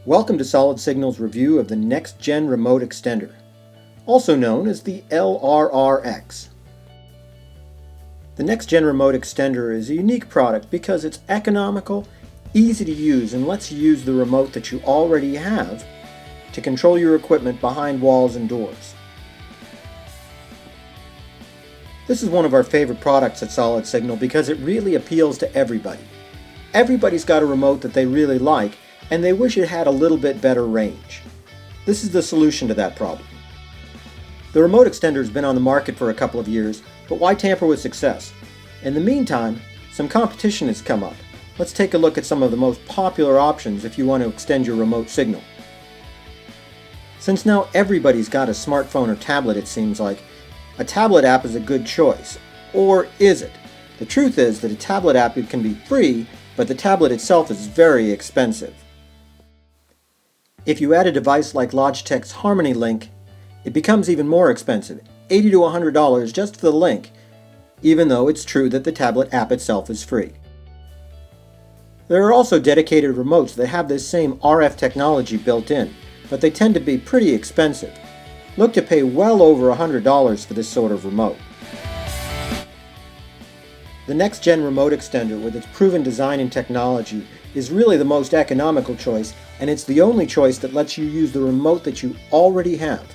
Welcome to Solid Signal's review of the NextGen Remote Extender, also known as the LRRX. The NextGen Remote Extender is a unique product because it's economical, easy to use, and lets you use the remote that you already have to control your equipment behind walls and doors. This is one of our favorite products at Solid Signal because it really appeals to everybody. Everybody's got a remote that they really like, and they wish it had a little bit better range. This is the solution to that problem. The remote extender has been on the market for a couple of years, but why tamper with success? In the meantime, some competition has come up. Let's take a look at some of the most popular options if you want to extend your remote signal. Since now everybody's got a smartphone or tablet, it seems like, a tablet app is a good choice. Or is it? The truth is that a tablet app can be free, but the tablet itself is very expensive. If you add a device like Logitech's Harmony Link, it becomes even more expensive, $80 to $100 just for the link, even though it's true that the tablet app itself is free. There are also dedicated remotes that have this same RF technology built in, but they tend to be pretty expensive. Look to pay well over $100 for this sort of remote. The NextGen Remote Extender, with its proven design and technology, is really the most economical choice, and it's the only choice that lets you use the remote that you already have.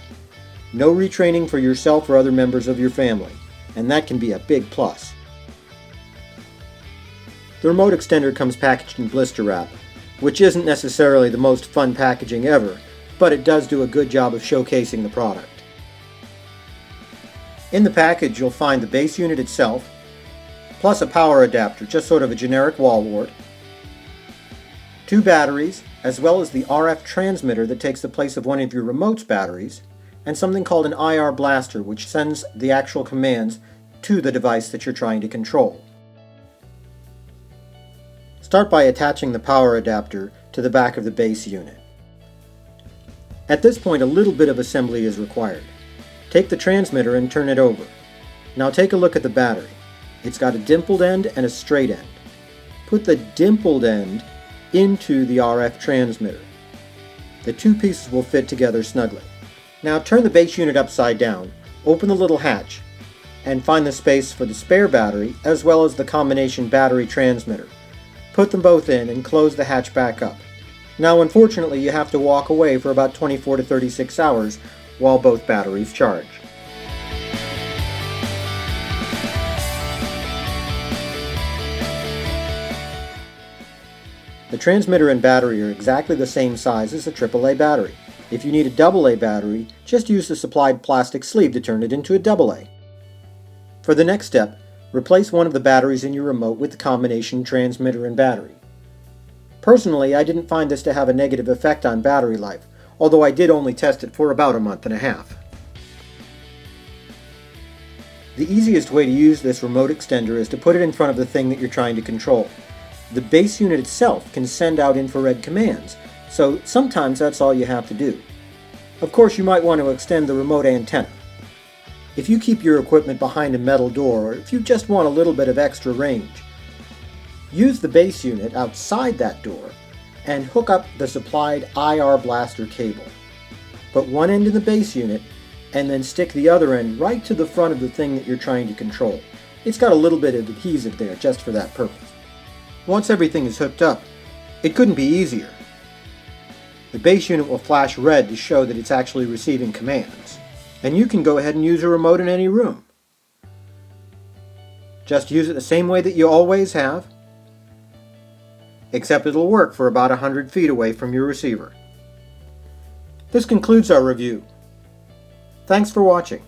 No retraining for yourself or other members of your family, and that can be a big plus. The remote extender comes packaged in blister wrap, which isn't necessarily the most fun packaging ever, but it does do a good job of showcasing the product. In the package you'll find the base unit itself, plus a power adapter, just sort of a generic wall wart, 2 batteries, as well as the RF transmitter that takes the place of one of your remote's batteries, and something called an IR blaster, which sends the actual commands to the device that you're trying to control. Start by attaching the power adapter to the back of the base unit. At this point, a little bit of assembly is required. Take the transmitter and turn it over. Now take a look at the battery. It's got a dimpled end and a straight end. Put the dimpled end into the RF transmitter. The two pieces will fit together snugly. Now turn the base unit upside down, open the little hatch, and find the space for the spare battery as well as the combination battery transmitter. Put them both in and close the hatch back up. Now unfortunately you have to walk away for about 24 to 36 hours while both batteries charge. The transmitter and battery are exactly the same size as a AAA battery. If you need a AA battery, just use the supplied plastic sleeve to turn it into a AA. For the next step, replace one of the batteries in your remote with the combination transmitter and battery. Personally, I didn't find this to have a negative effect on battery life, although I did only test it for about a month and a half. The easiest way to use this remote extender is to put it in front of the thing that you're trying to control. The base unit itself can send out infrared commands, so sometimes that's all you have to do. Of course, you might want to extend the remote antenna. If you keep your equipment behind a metal door, or if you just want a little bit of extra range, use the base unit outside that door and hook up the supplied IR blaster cable. Put one end in the base unit and then stick the other end right to the front of the thing that you're trying to control. It's got a little bit of adhesive there just for that purpose. Once everything is hooked up, it couldn't be easier. The base unit will flash red to show that it's actually receiving commands, and you can go ahead and use a remote in any room. Just use it the same way that you always have, except it'll work for about 100 feet away from your receiver. This concludes our review. Thanks for watching.